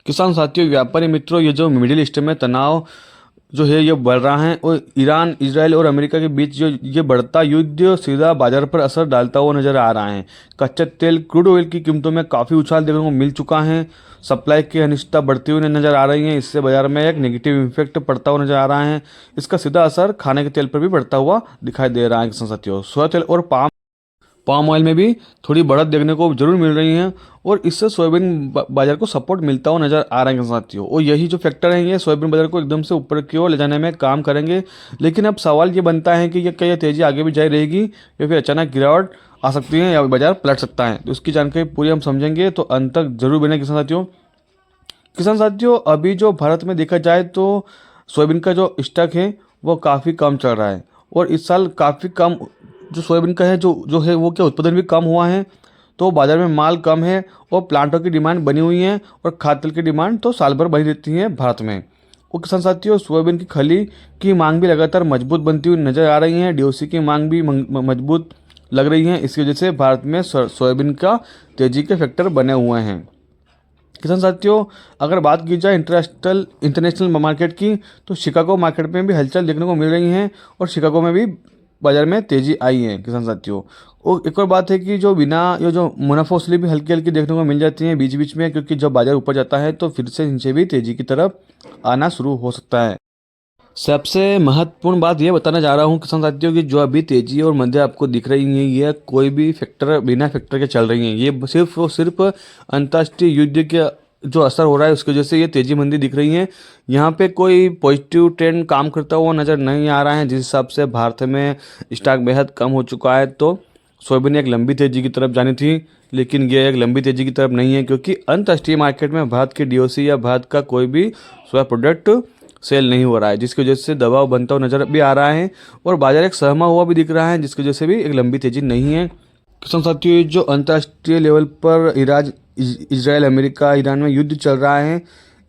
किसान साथियों, व्यापारी मित्रों, ये जो मिडिल ईस्ट में तनाव जो है ये बढ़ रहा है और ईरान, इजराइल और अमेरिका के बीच जो ये बढ़ता युद्ध सीधा बाजार पर असर डालता हुआ नजर आ रहा है। कच्चे तेल क्रूड ऑयल की कीमतों में काफ़ी उछाल देखने को मिल चुका है। सप्लाई की अनिश्चितता बढ़ती हुई नजर आ रही है। इससे बाजार में एक नेगेटिव इफेक्ट पड़ता हुआ नजर आ रहा है। इसका सीधा असर खाने के तेल पर भी बढ़ता हुआ दिखाई दे रहा है। किसान साथियों, सोया तेल और पाम ऑयल में भी थोड़ी बढ़त देखने को जरूर मिल रही है और इससे सोयाबीन बाजार को सपोर्ट मिलता हुआ नजर आ रहा है साथियों। और यही जो फैक्टर हैं ये सोयाबीन बाजार को एकदम से ऊपर की ओर ले जाने में काम करेंगे। लेकिन अब सवाल ये बनता है कि ये क्या, ये तेजी आगे भी जारी रहेगी या फिर अचानक गिरावट आ सकती है या बाजार पलट सकता है। तो इसकी जानकारी पूरी हम समझेंगे, तो अंत तक जरूर बने किसान साथियों। किसान साथियों, अभी जो भारत में देखा जाए तो सोयाबीन का जो स्टॉक है वो काफ़ी कम चल रहा है और इस साल काफ़ी कम जो सोयाबीन का है जो जो है वो क्या उत्पादन भी कम हुआ है। तो बाजार में माल कम है और प्लांटों की डिमांड बनी हुई है और खाद्य तेल की डिमांड तो साल भर बनी रहती है भारत में। और किसान साथियों, सोयाबीन की खली की मांग भी लगातार मजबूत बनती हुई नजर आ रही है। डीओसी की मांग भी मजबूत लग रही है। इसकी वजह से भारत में सोयाबीन का तेजी के फैक्टर बने हुए हैं। किसान साथियों, अगर बात की जाए इंटरनेशनल मार्केट की, तो शिकागो मार्केट में भी हलचल देखने को मिल रही है और शिकागो में भी बाजार में तेजी आई है किसान साथियों। और एक और बात है कि जो बिना ये जो मुनाफा भी हल्की हल्की देखने को मिल जाती है बीच बीच में, क्योंकि जब बाजार ऊपर जाता है तो फिर से नीचे भी तेजी की तरफ आना शुरू हो सकता है। सबसे महत्वपूर्ण बात यह बताना चाह रहा हूँ किसान साथियों की जो अभी तेजी और मंदी आपको दिख रही है ये कोई भी फैक्टर बिना फैक्टर के चल रही है। ये सिर्फ और सिर्फ अंतर्राष्ट्रीय युद्ध के जो असर हो रहा है उसकी वजह से ये तेजी मंदी दिख रही है। यहाँ पे कोई पॉजिटिव ट्रेंड काम करता हुआ नज़र नहीं आ रहा है। जिस हिसाब से भारत में स्टॉक बेहद कम हो चुका है तो सोयाबीन एक लंबी तेजी की तरफ जानी थी, लेकिन ये एक लंबी तेजी की तरफ नहीं है क्योंकि अंतर्राष्ट्रीय मार्केट में भारत की डीओसी या भारत का कोई भी सोया प्रोडक्ट सेल नहीं हो रहा है, जिसकी वजह से दबाव बनता हुआ नजर भी आ रहा है और बाजार एक सहमा हुआ भी दिख रहा है, जिसकी वजह से भी एक लंबी तेजी नहीं है। किसान साथियों, ये जो अंतर्राष्ट्रीय लेवल पर इजराइल, अमेरिका, ईरान में युद्ध चल रहा है,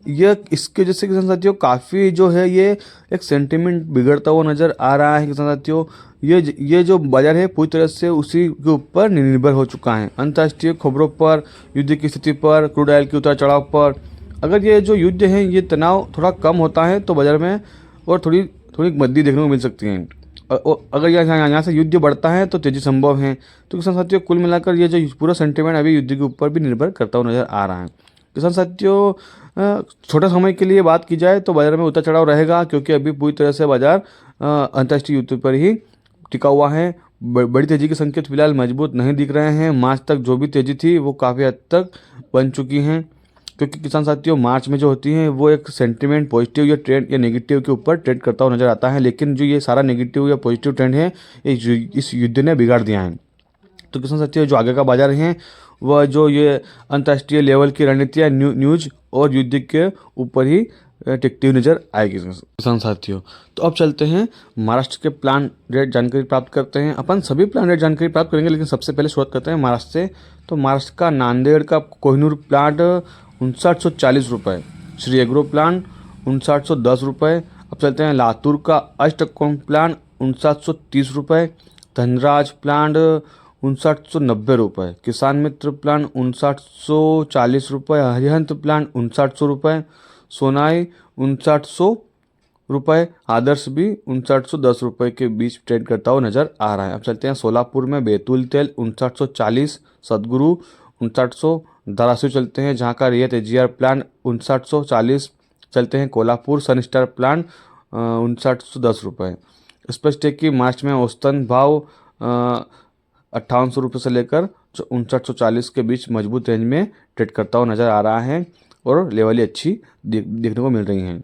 यह इसके वजह से किसान साथियों काफ़ी जो है ये एक सेंटिमेंट बिगड़ता हुआ नज़र आ रहा है। किसान साथियों, ये जो बाजार है पूरी तरह से उसी के ऊपर निर्भर हो चुका है, अंतर्राष्ट्रीय खबरों पर, युद्ध की स्थिति पर, क्रूड ऑयल के उतार चढ़ाव पर। अगर ये जो युद्ध है ये तनाव थोड़ा कम होता है तो बाजार में और थोड़ी थोड़ी मंदी देखने को मिल सकती है। और अगर यहाँ से युद्ध बढ़ता है तो तेजी संभव है। तो किसान साथियों, कुल मिलाकर ये जो पूरा सेंटिमेंट अभी युद्ध के ऊपर भी निर्भर करता हुआ नजर आ रहा है। किसान साथियों, छोटे समय के लिए बात की जाए तो बाजार में उतार चढ़ाव रहेगा क्योंकि अभी पूरी तरह से बाजार अंतर्राष्ट्रीय युद्ध पर ही टिका हुआ है। बड़ी तेजी के संकेत फिलहाल मजबूत नहीं दिख रहे हैं। मार्च तक जो भी तेजी थी वो काफ़ी हद तक बन चुकी हैं, क्योंकि किसान साथियों मार्च में जो होती हैं वो एक सेंटिमेंट पॉजिटिव या ट्रेंड या नेगेटिव के ऊपर ट्रेंड करता हुआ नजर आता है, लेकिन जो ये सारा नेगेटिव या पॉजिटिव ट्रेंड है इस युद्ध ने बिगाड़ दिया है। तो किसान साथियों, जो आगे का बाजार है वह जो ये अंतर्राष्ट्रीय लेवल की रणनीतियाँ न्यूज और युद्ध के ऊपर ही टिकती हुई नजर आएगी किसान साथियों। तो अब चलते हैं महाराष्ट्र के प्लान रेट जानकारी प्राप्त करते हैं। अपन सभी प्लान रेट जानकारी प्राप्त करेंगे, लेकिन सबसे पहले शुरुआत करते हैं महाराष्ट्र से। तो महाराष्ट्र का नांदेड़ का कोहिनूर प्लांट 5940 रुपये, श्री एग्रो प्लांट 5910 रुपये। अब चलते हैं लातूर का अष्टकोण प्लांट 5930 रुपये, धनराज प्लांट 5990 रुपये, किसान मित्र प्लान 5940 रुपये, हरिहंत प्लान 5900 रुपये, सोनाई 5900 रुपये, आदर्श भी 5910 रुपये के बीच ट्रेड करता हुआ नजर आ रहा है। अब चलते हैं सोलापुर में बैतूल तेल 5940, सदगुरु 5900, धाराशिव चलते हैं जहां का रियत एजीआर प्लान 5940। चलते हैं कोल्हापुर सनस्टार प्लान 5910 रुपये। स्पेशटेक की मार्च में औसतन भाव 5800 रुपये से लेकर 5940 के बीच मजबूत रेंज में ट्रेड करता हुआ नजर आ रहा है और लेवलें अच्छी देखने को मिल रही हैं।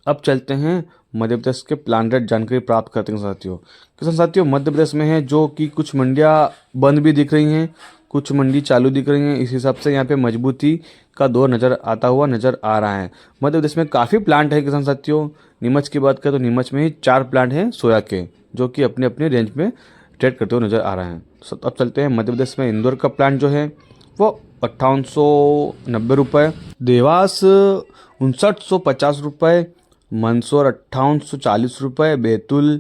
अब चलते हैं मध्य प्रदेश के प्लान रेट जानकारी प्राप्त करते हैं साथियों। किसान साथियों, मध्य प्रदेश में है जो कि कुछ मंडियां बंद भी दिख रही हैं, कुछ मंडी चालू दिख रही हैं। इस हिसाब से यहाँ पे मजबूती का दौर नज़र आता हुआ नज़र आ रहा है। मध्य प्रदेश में काफ़ी प्लांट है किसान साथियों। नीमच की बात करें तो नीमच में ही 4 प्लांट हैं सोया के, जो कि अपने अपने रेंज में ट्रेड करते हुए नज़र आ रहे हैं। अब चलते हैं मध्य प्रदेश में इंदौर का प्लांट जो है वो 5890 रुपये, देवास 5950 रुपये, मंदसौर 5840 रुपये, बैतूल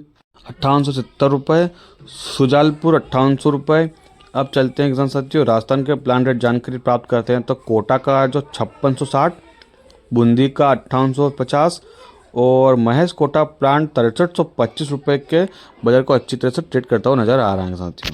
5870 रुपये, शुजालपुर 5800 रुपये। अब चलते हैं किसान साथियों राजस्थान के प्लान रेट जानकारी प्राप्त करते हैं। तो कोटा का जो 5660, बूंदी का 5850 और महेश कोटा प्लांट 6325 रुपये के बाजार को अच्छी तरह से ट्रेड करता हुआ नजर आ रहा है साथियों।